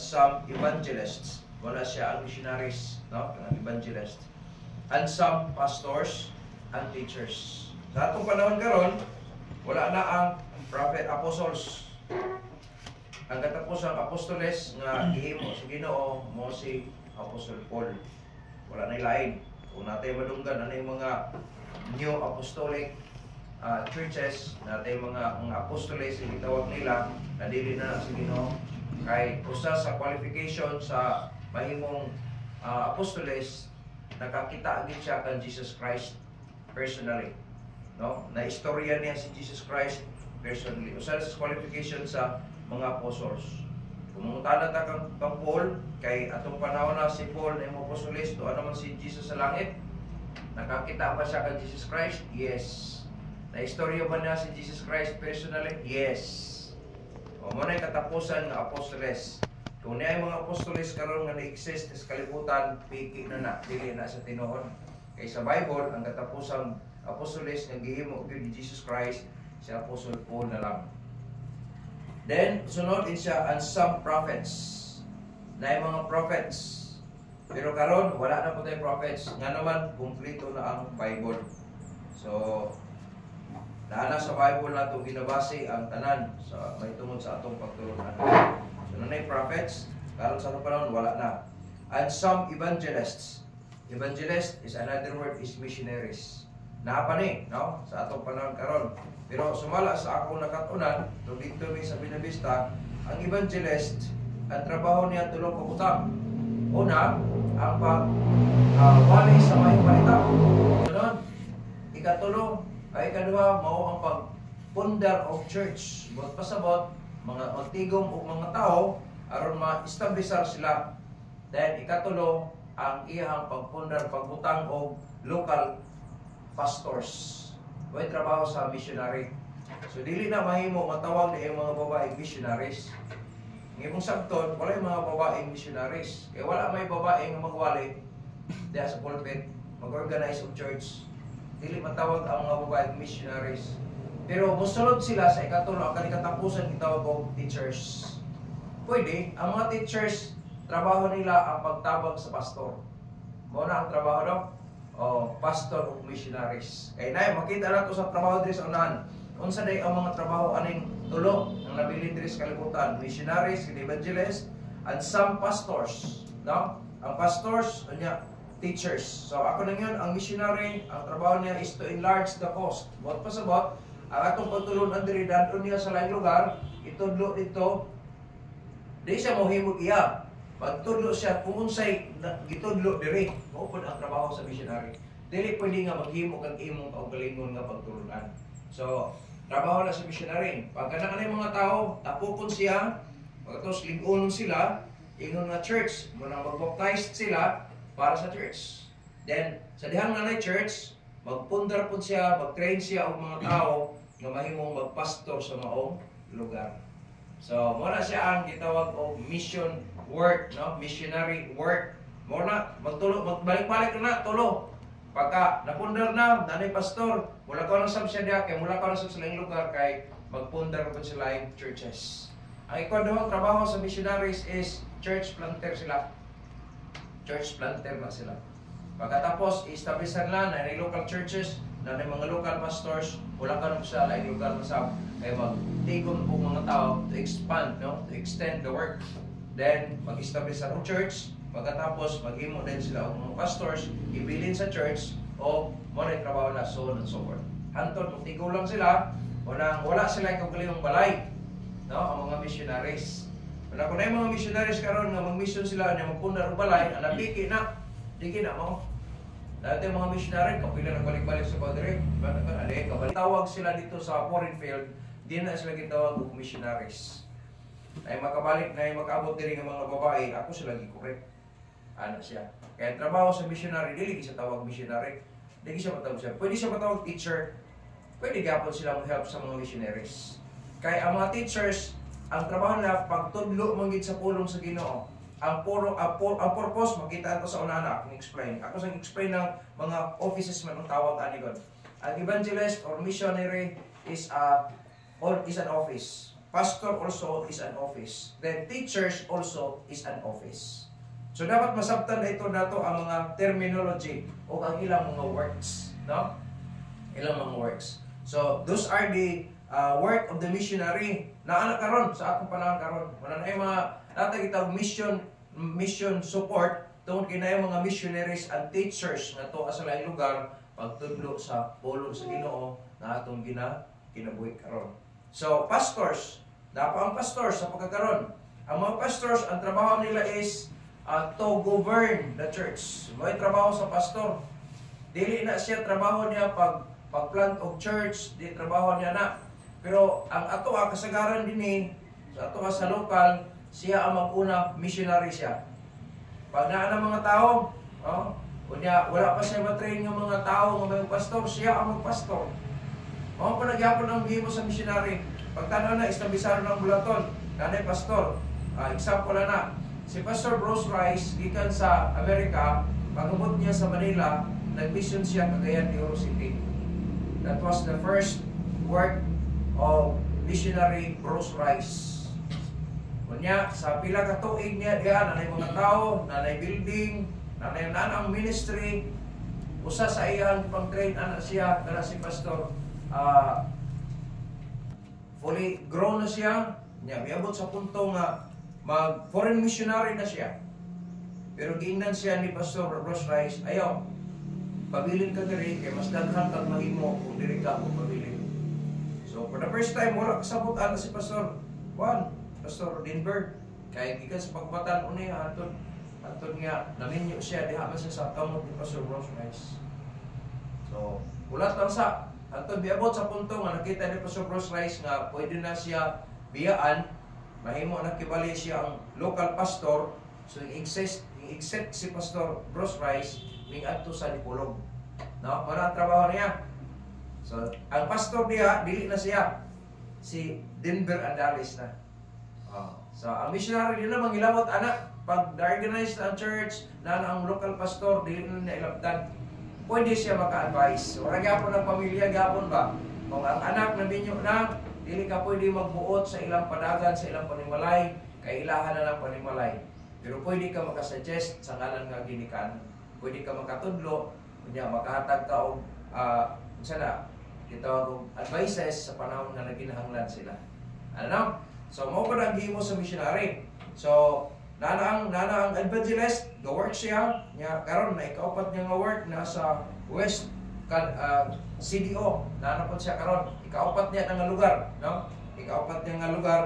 some evangelists, wala siya ang missionaries, no? Ang evangelist. And some pastors and teachers. Sa atong panahon karon, wala na ang prophet apostles. Ang katapusang apostoles nga gihimo sa Ginoo mo si Apostol Paul. Wala na lain. Kung natin madunggan ano yung mga new apostolic churches, natin mga apostoles yung itawag nila, nadili na sa Ginoo. Kay usa sa qualification sa mahimong apostoles, nakakita agad siya kan Jesus Christ personally, no? Na istorya niya si Jesus Christ personally. Usa sa qualification sa mga apostles. Kung mangutana ta kang Paul, kay atong panahon na si Paul na imong apostoles, to ano man si Jesus sa langit, nakakita ba siya kan Jesus Christ? Yes. Na istorya ba niya si Jesus Christ personally? Yes. O mo na katapusan ng apostoles. Kung niya yung mga apostoles karon nga na-exist sa kalibutan, piki na dili na sa tinuod. Kay sa Bible, ang katapusang apostoles nga gihimo gyud ni Jesus Christ si Apostle Paul na lang. Then sunod din siya and some prophets. Na yung mga prophets. Pero karon wala na po tayo prophets. Nga naman kumpleto na ang Bible. So naana sa Bible na ito ginabase ang tanan sa may tungod sa atong pagturunan. So nanay prophets, karon sa atong panahon wala na. And some evangelists. Evangelist is another word is missionaries. Naapa ni, no? Sa atong panahon karon. Pero sumala sa akong nakatunan, dito mi sa Binavista, ang evangelist, ang trabaho niya tulong kabutang. Una, ang wali sa may balita. Sunod, ikatulo, ay kadua mao ang pagpundar of church. Bot pasabot mga magtigom o mga tao aron ma-establishar sila. Then ikatulo ang iyang pagpundar pagbutang og local pastors. Way trabaho sa missionary. So dili na mahimo matawag ni mga babaeng missionaries. Ngimong sabton wala mga babaeng missionaries. Kaya wala may babaeng magwali diha sa pulpit mag-organize og church. Dili matawag ang mga babaeng missionaries. Pero musulod sila sa ikatulo ang katapusan gitawag og teachers. Pwede, ang mga teachers, trabaho nila ang pagtabang sa pastor. Mao na ang trabaho daw o pastor o missionaries. Kay nay makita nato sa trabaho diri sa unahan. Unsa day ang mga trabaho aning tulo ang nabilin diri sa kalibutan, missionaries, evangelists, and some pastors, no? Ang pastors unya teachers. So ako na yun, ang missionary, ang trabaho niya is to enlarge the coast. Buat pasabot, ang atong pagtulon diri dadon niya sa laing lugar, itudlo dito, di siya mohimog iya. Pagtudlo siya, kung unsay gitudlo diri, mao pud ang trabaho sa missionary. Dili pwede nga maghimo kang imong kaugalingon nga pagtulunan. So, trabaho na sa missionary. Pagka na kanay mga tao, tapupon siya, pagkatapos lig-onon sila, ingon nga church, muna mag-baptize sila, para sa church. Then, sa dihang nanay church, magpundar po siya, mag-train siya og mga tao nga mahimong magpastor sa maong lugar. So, muna siya ang gitawag og mission work, no? Missionary work. Muna, magbalik-balik na, tulo. Pagka napundar na, nanay pastor, mula ko na sab siya diha, kay mula ko na sab sa laing lugar, kay magpundar po sila yung churches. Ang ikaduhang trabaho sa missionaries is church planter sila. Church planter na sila. Pagkatapos, i-establishan na local churches, na mga local pastors, wala ka na sa laing lugar na sa kaya magtigong po mga tao to expand, no? To extend the work. Then, mag-establish ang church, pagkatapos, maghimo din sila ang mga pastors, ibilin sa church, o muna trabaho na, so on and so forth. Hantod, magtigo lang sila, wala sila kagaling balay, no? Ang mga missionaries. Wala ko na yung mga missionaries karon nga mag-mission sila na magpundar og balay, ana piki na, digi na mo. Dati mga missionary kapila nagbalik-balik sa Padre, tawag sila dito sa foreign field, di na sila gitawag og missionaries. Ay makabalik na yung makaabot diri nga mga babae, ako sila gi-correct. Ano siya? Kaya trabaho sa missionary, dili sa tawag missionary. Dili siya matawag siya. Pwede siya matawag teacher. Pwede gyapon sila mag-help sa mga missionaries. Kaya ang mga teachers ang trabaho nila pagtudlo manggid sa pulong sa Ginoo. Ang purpose makita ko sa una na akong explain. Ako sang explain ng mga offices man ang tawag ani God. Ang evangelist or missionary is an office. pastor also is an office. Then teachers also is an office. So dapat masabtan na ito nato ang mga terminology o ang ilang mga works, no? Ilang mga works. So those are the work of the missionary na anak karon sa atong panahon karon. Wala na mga natay kita mission support tungod kinay mga missionaries and teachers nga to sa laing lugar pagtudlo sa pulong sa Ginoo na atong kinabuhi karon. So pastors, dapat ang pastors sa pagkakaron. Ang mga pastors ang trabaho nila is to govern the church. May trabaho sa pastor. Dili na siya trabaho niya pagplant of church, di trabaho niya na. Pero ang ato kasagaran din sa ato sa lokal, siya ang mag-una missionary siya. Pag naa ng mga tao, wala pa siya matrain ng mga tao ng mga pastor, siya ang magpastor. Mga panagyapon ang gimo sa missionary. Pagtanaw na, istabisaro ng bulaton, nanay pastor. Example na, si Pastor Bruce Rice, gikan sa Amerika, pag-abot niya sa Manila, nag-mission siya Cagayan de Oro City. That was the first work of missionary Bruce Rice. Kunya, sa pila ka tuig niya diyan, nanay mga tao, nanay building, nanay nanang ministry, usa sa iyang pang-train anak siya, kana si Pastor, fully grown na siya, niya miabot sa punto nga mag-foreign missionary na siya. Pero giingnan siya ni Pastor Bruce Rice, ayaw, pabilin ka diri, kay mas daghan kang mahimo kung diri ka mo pabilin. So, for the first time, wala kasabutan na si Pastor Pastor Denver. Kaya gikan sa pagbatan uni, atod nga, naminyo siya, diha man siya sa kamot ni Pastor Bruce Rice. So, ulat lang sa, atod biabot sa punto nga nakita ni Pastor Bruce Rice nga pwede na siya biyaan, mahimo na kibali siya ang local pastor. So i-accept si Pastor Bruce Rice ning adto sa Dipolog. No, para ang trabaho niya. So ang pastor niya dili na siya si Denver Andales na. So ang missionary nila mangilawat anak pag organize na ang church na ang local pastor dili na ilabdan. Pwede siya maka-advise. So ora gyapon ang pamilya gyapon ba? Kung ang anak na binyo na dili ka pwede magbuot sa ilang padagan, sa ilang panimalay, kay ilahan na lang panimalay. Pero pwede ka makasuggest sa ngalan nga ginikan. Pwede ka makatudlo, kunya makahatag ka og sana gitawag og advices sa panahon nga naginahanglan sila. Ano? So mao ko ang gihimo sa missionary. So nana ang evangelist, go work siya nya karon na ikaupat niya nga work nasa West CDO, nanapod siya karon. Ikaupat niya nga lugar, no? Ikaupat niya nga lugar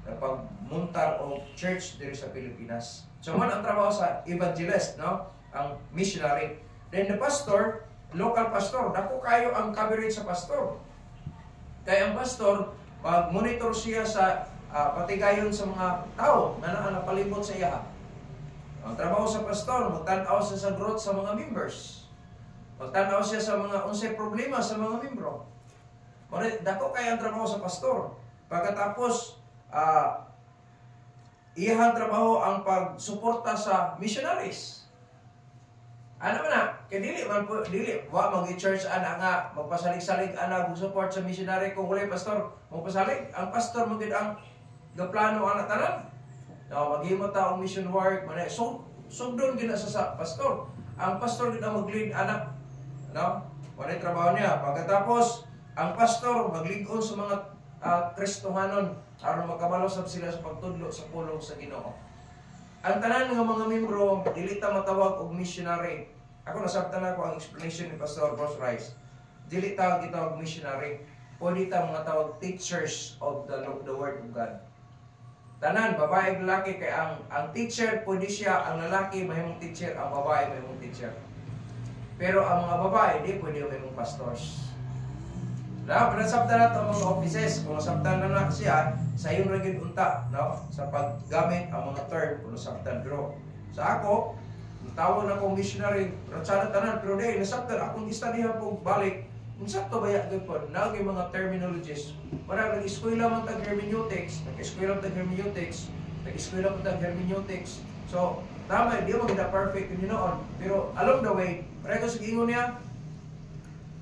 na pagmuntar o church diri sa Pilipinas. So man ang trabaho sa evangelist, no? Ang missionary. Then the pastor, local pastor, dako kayo ang coverage sa pastor. Kaya ang pastor, mag-monitor siya sa patigayon sa mga tao na napalibot sa iya. Ang trabaho sa pastor, magtanaw siya sa growth sa mga members. Magtanaw siya sa mga unsay problema sa mga membro. Dako kaya ang trabaho sa pastor. Pagkatapos, iyang trabaho ang pagsuporta sa missionaries. Ano man na? Kaya dili, mag-church ana nga, magpasalig-salig ana, mag-support sa missionary kung wala pastor, magpasalig. Ang pastor magid ang gaplano ana tanan. Maghimo ta og mission work, man sugdon gina sa pastor. Ang pastor gid ang mag-lead anak. No? Wala trabaho niya. Pagkatapos, ang pastor maglig-on sa mga Kristohanon aron makabalo sab sila sa pagtudlo sa pulong sa Ginoo. Ang tanan nga mga membro dili ta matawag og missionary. Ako nasabtan ako ang explanation ni Pastor Bruce Rice. Dili ta gitawag missionary. Pwede ta mga tawag teachers of the word of God. Tanan babae ug lalaki kay ang teacher pwede siya, ang lalaki mahimong teacher, ang babae mahimong teacher. Pero ang mga babae di pwede mahimong pastors. Na, pinasabtan na ang mga offices, kung nasabtan na siya, sa iyon rin unta, no? Sa paggamit ang mga term, kung nasabtan. Pero sa ako, tawag na akong missionary, ratsana tanan, pero di, nasabtan akong istadihan po balik, kung sakto ba yan po, naging mga terminologies. Para nag-eskwela man tag hermeneutics, nag-eskwela man tag hermeneutics, nag-eskwela man tag hermeneutics. So, tama, di mo kita perfect yun noon. Pero along the way, pareho sa ingon niya,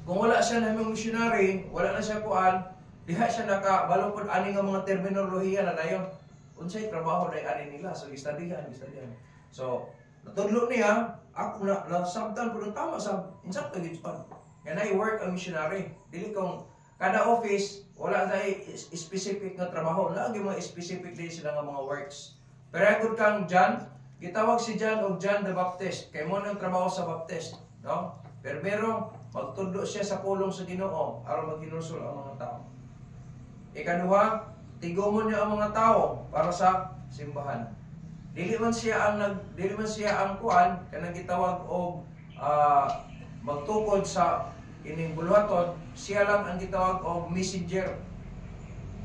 kung wala siya na missionary, wala na siya kuan, Diha siya nakabalupod ani nga mga terminolohiya na dayon. Unsay trabaho day ani nila, so gistudihan. So natudlo niya, ako na sabtan pud tama sa insakto gid pa. Ganay work ang missionary. Dili kung kada office wala day specific nga trabaho, lagi mga specific din sila nga mga works. Pero agud kang John, gitawag si John og John the Baptist kay mo ang trabaho sa Baptist, no? Pero magtudlo siya sa pulong sa Ginoo aron maghinusol ang mga tao. Ikaduha, tigomon niya ang mga tao para sa simbahan. Dili man siya ang kuan kanang gitawag og magtukod sa ining buluhaton, siya lang ang gitawag og messenger.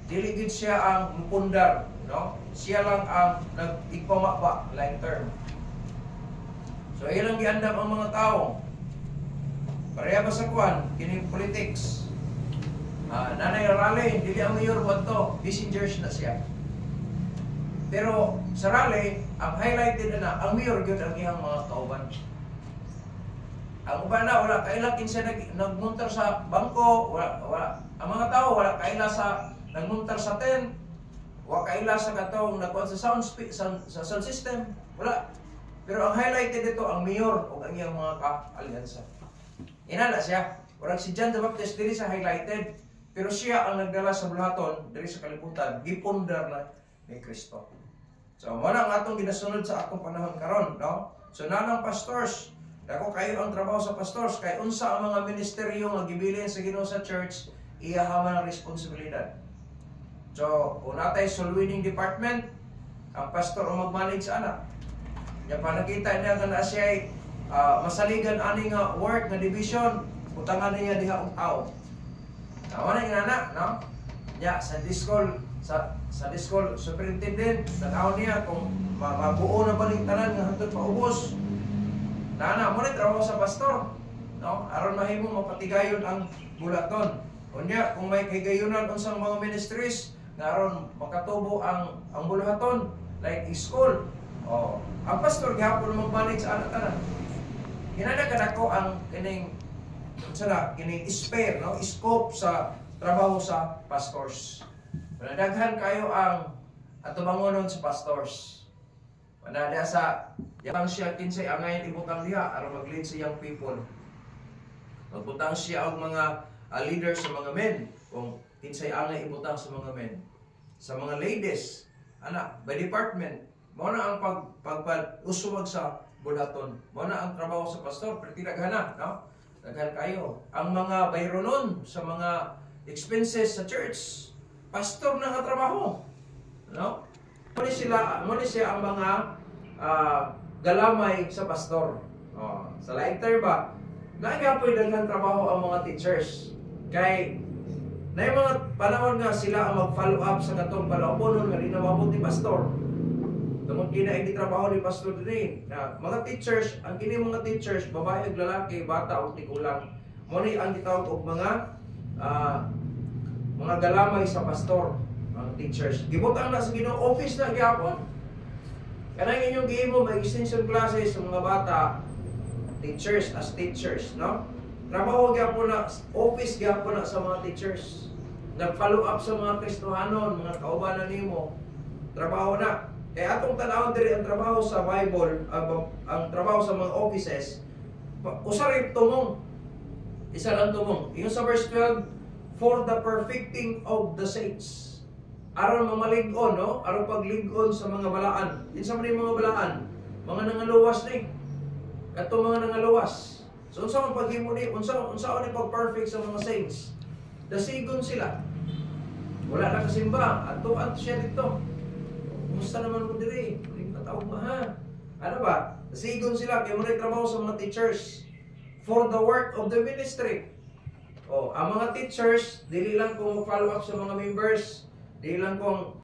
Dili gid siya ang mupundar, no? Siya lang ang nag-igpamaba, like term. So ilang giandam ang mga tao. Pareha ba sa kuan kining politics? Nanay rally, dili ang mayor wadto, messengers na siya. Pero sa rally, ang highlighted na ang mayor gyud ang iyang mga kauban. Ang uban na wala kaila kinsa nagmuntar sa bangko, wala ang mga tao wala kaila sa nagmuntar sa tent, wala kaila sa katong nagkuan sa sound system, wala. Pero ang highlighted dito ang mayor ug ang iyang mga ka-alyansa. Inana siya. Orang si John the Baptist diri sa highlighted, pero siya ang nagdala sa buluhaton diri sa kalibutan, gipundar na ni Kristo. So mo na ang atong ginasunod sa akong panahon karon, no? So nanang pastors, dako kayo ang trabaho sa pastors kay unsa ang mga ministeryo nga gibilin sa Ginoo sa church, iyahaman ang responsibilidad. So kung natay soul winning department, ang pastor ang mag-manage sa anak. Nya pa nakita niya nga na siya masaligan ani nga work nga division, utangan niya diha og tao. Tama na inana, no? Nya sa discol superintendent, tanaw niya kung mabuo na ba ning tanan nga hantod paubos. Nana mo ni trabaho sa pastor, no? Aron mahimo mapatigayon ang bulaton. Unya kung may kaygayonan unsang mga ministries nga aron makatubo ang bulaton like school. Oh, ang pastor gihapon mag-manage sa anak tanan. Ginana kadako ang kining spare, no? Scope sa trabaho sa pastors. Daghan kayo ang atubangonon sa pastors. Panada sa yang siya kinsay angay ibutang diha aron mag-lead sa young people. Magbutang siya og mga leaders sa mga men kung kinsay angay ibutang sa mga men. Sa mga ladies, by department, mo na ang pag-usumag sa bulaton. Mo na ang trabaho sa pastor, pero daghan, no? Daghan kayo. Ang mga bayronon sa mga expenses sa church, pastor na nga trabaho, no? Muna siya ang mga galamay sa pastor. Sa later ba, nagapoy daghan trabaho ang mga teachers. Kay na yung mga panahon nga sila ang mag-follow up sa katong palauponon nga di na mabot ni pastor. Tungod kina hindi trabaho ni pastor din. Na mga teachers, ang kini mga teachers, babae ug lalaki, bata ug tigulang, mo ni ang gitawag og mga galamay sa pastor, mga teachers. Gibutang na sa Ginoo office na gyapon. Kanang inyong gihimo may extension classes sa mga bata, teachers as teachers, no? Trabaho gyapon na office gyapon na sa mga teachers. Nag-follow up sa mga Kristohanon, mga kaubanan nimo. Trabaho na. Kaya atong tanawon diri ang trabaho sa Bible, ang trabaho sa mga offices, usa rin tumong. Isa lang tumong. Yung sa verse 12, for the perfecting of the saints. Aron mamalig-on, no? Aron paglig-on sa mga balaan. Kinsa man yung mga balaan? Mga nangaluwas ni. Kato mga nangaluwas. So unsa man paghimo ni? Unsa ni pag-perfect sa mga saints? Dasigon sila. Wala na kasimba. Ato siya dito. Kumusta naman mo diri? Muling patawag ba ha? Ano ba? Dasigon sila. Kaya muna trabaho sa mga teachers. For the work of the ministry. Ang mga teachers, dili lang kung follow up sa mga members, dili lang kung